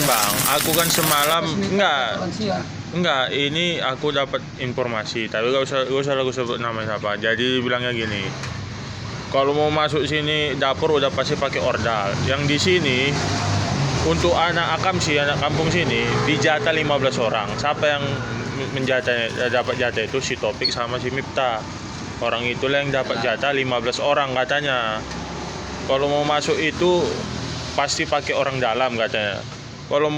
Bang, aku kan semalam enggak, ini aku dapat informasi, tapi gak usah aku sebut nama siapa. Jadi bilangnya gini, kalau mau masuk sini dapur udah pasti pakai ordal. Yang di sini untuk anak kampung sini dijatah 15 orang. Siapa yang dapat jatah itu si Topik sama si Miftah. Orang itulah yang dapat jatah 15 orang katanya. Kalau mau masuk itu pasti pakai orang dalam katanya. Kalau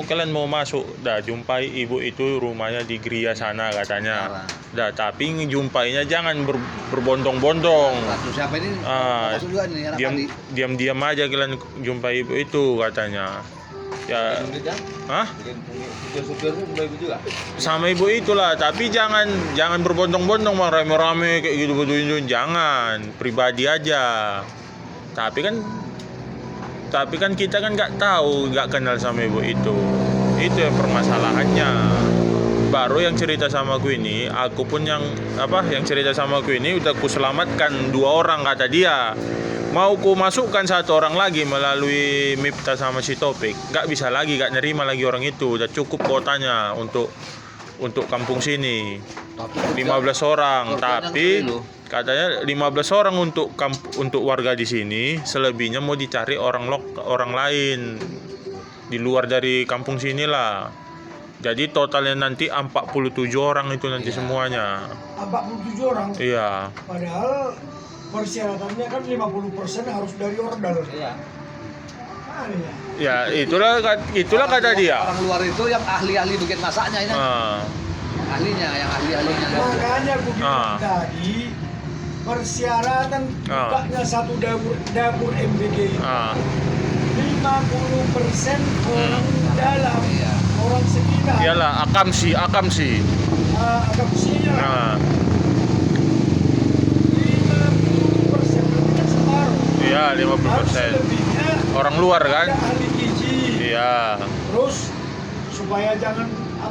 kalian mau masuk, jumpai ibu itu rumahnya di Gria sana katanya. Tapi jumpainya jangan berbondong-bondong. Siapa ini? Diam-diam aja kalian jumpai ibu itu katanya. Ya. Hah? Sama ibu itulah, tapi jangan berbondong-bondong, Bang, rame-rame kayak gitu betul, jangan, pribadi aja. Tapi kan kita kan nggak tahu, nggak kenal sama ibu itu yang permasalahannya. Baru yang cerita sama aku ini, aku pun yang cerita sama aku ini udah ku selamatkan 2 orang kata dia. Mau ku masukkan 1 orang lagi melalui Miftah sama si Topik, nggak bisa lagi, nggak nerima lagi orang itu. Udah cukup kuotanya untuk kampung sini 15 orang, tapi katanya 15 orang untuk warga di sini, selebihnya mau dicari orang lain di luar dari kampung sinilah. Jadi totalnya nanti 47 orang itu nanti semuanya. 47 orang? Iya. Padahal persyaratannya kan 50% harus dari ordal. Iya. Ya, itulah kata dia. Orang luar itu yang ahli-ahli bikin masaknya ini. Ahlinya, yang ahli-ahlinya. Makanya aku bilang tadi, persyaratan bukanya satu dapur MBG 50% orang dalam, orang sekitar. Iyalah, akamsi. Akamsinya 50% berarti kan separuh. Iya, 50%. Orang luar kan? Ada ahli gizi. Iya. Terus supaya jangan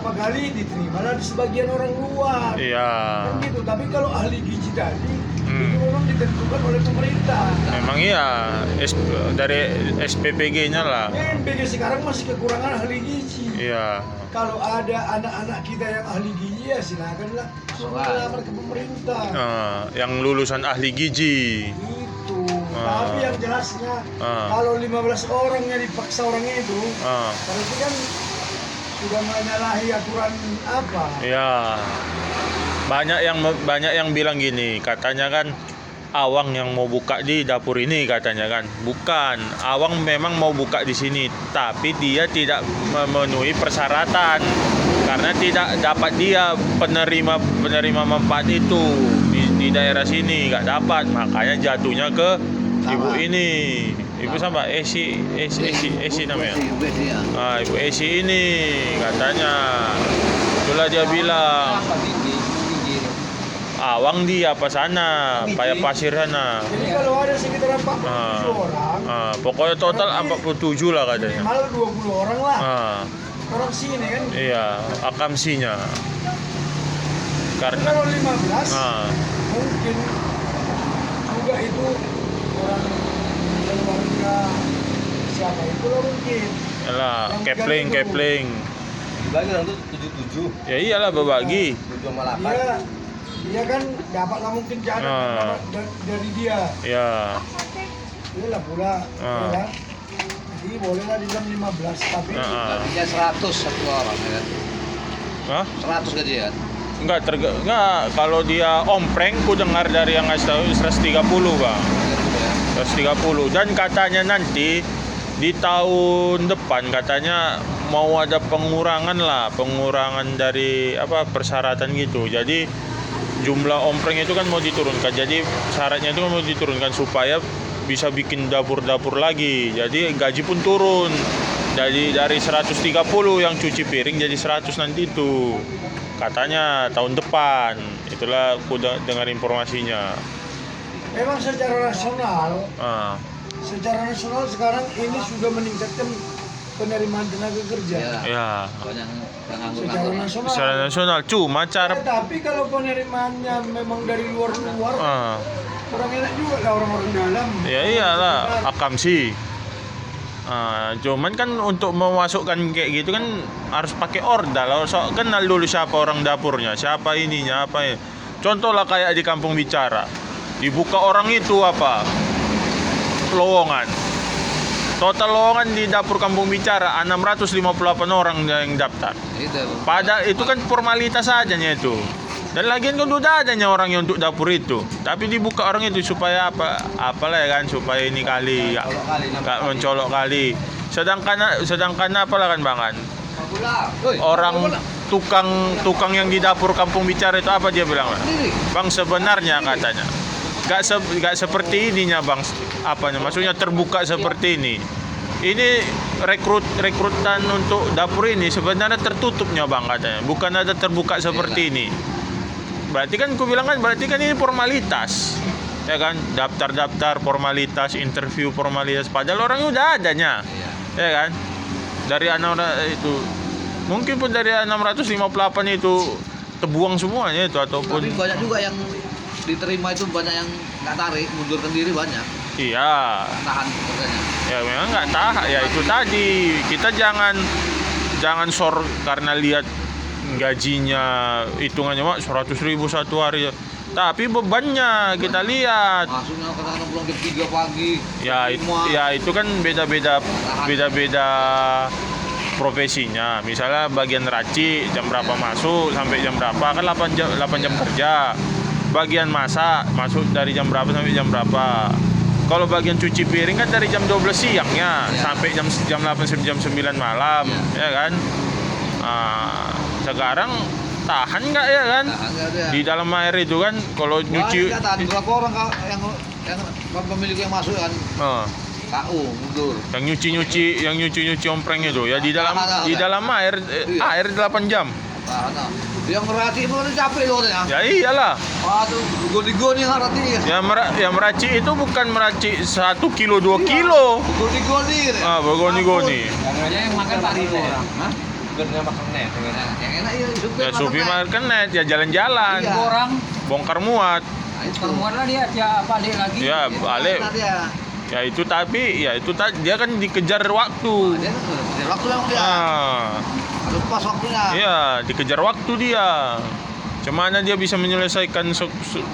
kali diterimalah di sebagian orang luar. Iya. Kan gitu. Tapi kalau ahli gizi tadi itu memang ditentukan oleh pemerintah. Memang iya, dari SPPG-nya lah. MBG sekarang masih kekurangan ahli gizi. Iya. Kalau ada anak-anak kita yang ahli gizi ya silakanlah melamar ke pemerintah. Yang lulusan ahli gizi. Itu. Tapi yang jelasnya kalau 15 orangnya dipaksa orang itu, berarti kan sudah menyalahi aturan apa? Ya, banyak yang bilang gini, katanya kan Awang yang mau buka di dapur ini katanya kan. Bukan, Awang memang mau buka di sini, tapi dia tidak memenuhi persyaratan karena tidak dapat dia penerima manfaat itu di daerah sini, nggak dapat, makanya jatuhnya ke ibu ini. Ibu sama Esi namanya. Ibu Esi ini katanya. Itulah dia bilang. Awang di apa sana, Paya Pasir sana. Jadi kalau ada sekitar 47 orang. Pokoknya total 47 lah katanya. Minimal 20 orang lah. Orang sini kan. Iya, akamsinya. Karena kalau 15 mungkin juga itu orang warga siapa itu loh mungkin. Yalah, Kepling. Dibagi orang tuh 77. Ya iyalah berbagi. 7 sama 8. Dia kan dapatlah mungkin jalan dari dia. Ya. Iyalah pula. Ya. Jadi bolehlah dibilang 15 tapi gajinya 100 satu orang ya. Hah? 100 gaji kan? Enggak, kalau dia ompreng ku dengar dari yang ngasih tahu 130, Bang. 130, dan katanya nanti di tahun depan katanya mau ada pengurangan dari persyaratan gitu. Jadi jumlah ompreng itu kan mau diturunkan. Jadi syaratnya itu mau diturunkan supaya bisa bikin dapur-dapur lagi. Jadi gaji pun turun. Jadi dari 130 yang cuci piring jadi 100 nanti itu. Katanya tahun depan. Itulah aku dengar informasinya. Memang secara nasional sekarang ini sudah meningkatkan penerimaan tenaga kerja. Ya. Secara nasional. Cuma cara. Tapi kalau penerimaannya memang dari luar, kurang enak juga lah orang-orang dalam. Ya iyalah, akamsi. Cuman kan untuk memasukkan kayak gitu kan harus pakai ordal. So, kenal dulu siapa orang dapurnya, siapa ininya, apa ya. Contoh lah kayak di Kampung Bicara, dibuka orang itu apa, lowongan. Total lowongan di dapur Kampung Bicara 658 orang yang daftar. Padahal itu kan formalitas saja itu. Dan lagian kan udah adanya orang yang untuk dapur itu. Tapi dibuka orang itu supaya apa? Apalah ya kan, supaya ini kali nggak mencolok kali. Sedangkan apalah kan Bangan? Orang tukang yang di dapur Kampung Bicara itu apa dia bilang? Bang, sebenarnya katanya gak seperti ininya Bang. Apanya? Maksudnya terbuka seperti ini. Ini rekrutan untuk dapur ini sebenarnya tertutupnya Bang katanya. Bukan ada terbuka seperti ini. Berarti kan berarti kan ini formalitas. Ya kan? Daftar formalitas, interview formalitas. Padahal orangnya udah adanya. Ya kan? Dari itu mungkin pun dari 658 itu terbuang semuanya itu ataupun. Tapi banyak juga yang diterima itu, banyak yang nggak tarik, mundurkan diri banyak. Iya. Tahan pekerjaannya. Ya memang nggak tahan. Ya itu tadi, kita jangan sor karena lihat gajinya hitungannya 100.000 satu hari. Tapi bebannya kita lihat. Masuknya kadang-kadang pulang jam 3 pagi. Ya itu kan beda-beda profesinya. Misalnya bagian racik jam berapa masuk sampai jam berapa, kan 8 jam kerja. Bagian masak masuk dari jam berapa sampai jam berapa. Kalau bagian cuci piring kan dari jam 12 siangnya sampai jam 8 sampai jam 9 malam, ya kan? Sekarang tahan nggak ya kan? Di dalam air itu kan kalau nyuci. Berapa orang yang pemilik yang masuk kan? KU mundur. Yang nyuci ompreng itu ya di dalam air 8 jam. Yang meracik itu kan capek loh ya. Iyalah. Waduh, goni-goni ngerti. Yang meracik itu bukan meracik 1 kilo 2 kilo. Goni-goni. Goni-goni. Yang makan Pak Rimo orang. Burgernya makan net. Yang enak ya supir makan net ya jalan-jalan. Orang bongkar muat. Bongkar muat lah dia balik lagi. Ya, balik. Ya itu tapi dia kan dikejar waktu. Dikejar waktu lah dia. Harus pas waktunya. Iya, dikejar waktu dia. Cemana dia bisa menyelesaikan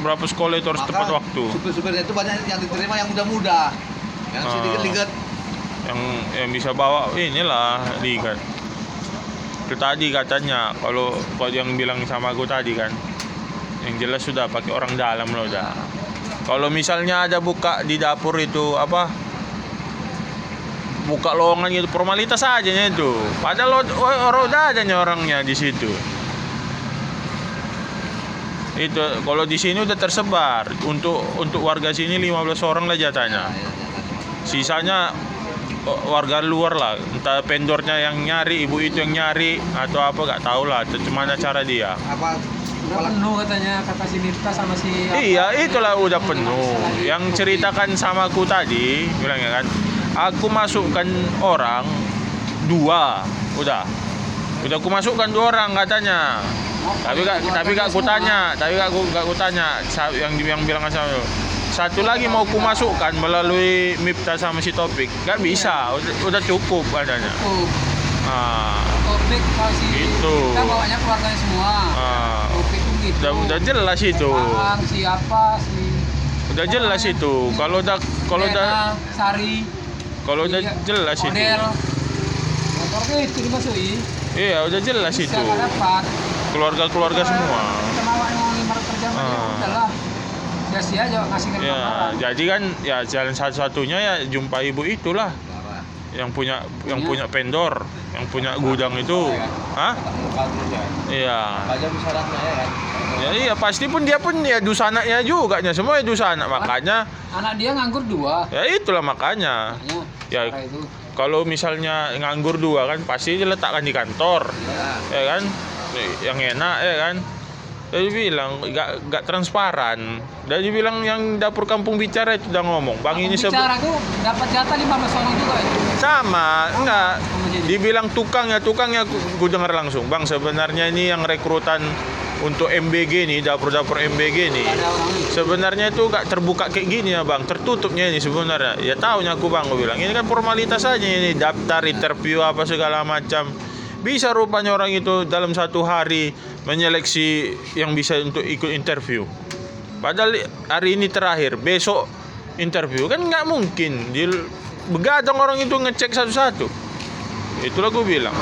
berapa sekolah itu harus tepat waktu. Supir-supirnya itu banyak yang diterima yang muda-muda. Yang sedikit-sedikit. Yang bisa bawa inilah ligat. Itu tadi katanya kalau yang bilang sama aku tadi kan. Yang jelas sudah pakai orang dalam loh dah. Kalau misalnya ada buka di dapur itu apa? Buka lowongan gitu formalitas aja itu. Padahal orang udah adanya orangnya di situ. Itu kalau di sini udah tersebar untuk warga sini 15 orang lah jatahnya. Sisanya warga luar lah, entah vendornya yang nyari, ibu itu yang nyari atau apa enggak tahu lah, gimana cara dia. Apa udah penuh katanya kata si Mirta sama si Iya, itulah udah penuh. Yang ceritakan sama aku tadi, bilangnya kan, aku masukkan orang 2, udah aku masukkan 2 orang katanya. Tapi gak aku tanya, yang bilang sama aku. Satu lagi mau ku masukkan melalui Mipta sama si Topik, gak bisa, udah cukup katanya. Topik kasih itu. Kita bawanya keluarganya semua. Topik itu gitu. Udah jelas itu. Siapa udah jelas itu. Kalau udah Sari. Kalau udah jelas itu. Motornya itu dimasukin. Iya, udah jelas itu. Keluarga semua. Kita bawa yang 500 jam udahlah. Sia-sia aja ngasih ke ya, jadi kan ya jalan satu-satunya ya jumpa ibu itulah. Yang punya vendor, yang punya gudang itu. Hah? Iya. Ya iya, pasti dia pun ya dusananya juga nya, semua ya dusana, makanya anak dia nganggur 2. Ya itulah makanya. Ya kalau misalnya nganggur 2 kan pasti diletakkan di kantor. Ya kan? Yang enak ya kan? Dia bilang gak transparan. Dia bilang yang dapur Kampung Bicara itu udah ngomong, Bang ini Bicara tuh dapat jatah 15 orang juga itu. Sama, enggak. Dibilang tukangnya aku dengar langsung, Bang sebenarnya ini yang rekrutan untuk MBG nih, dapur-dapur MBG nih, sebenarnya itu gak terbuka kayak gini ya bang, tertutupnya ini sebenarnya. Ya tahunya aku bang, aku bilang ini kan formalitas aja ini, daftar interview apa segala macam. Bisa rupanya orang itu dalam 1 hari menyeleksi yang bisa untuk ikut interview. Padahal hari ini terakhir, besok interview kan nggak mungkin. Begadang orang itu ngecek satu-satu. Itulah gue bilang.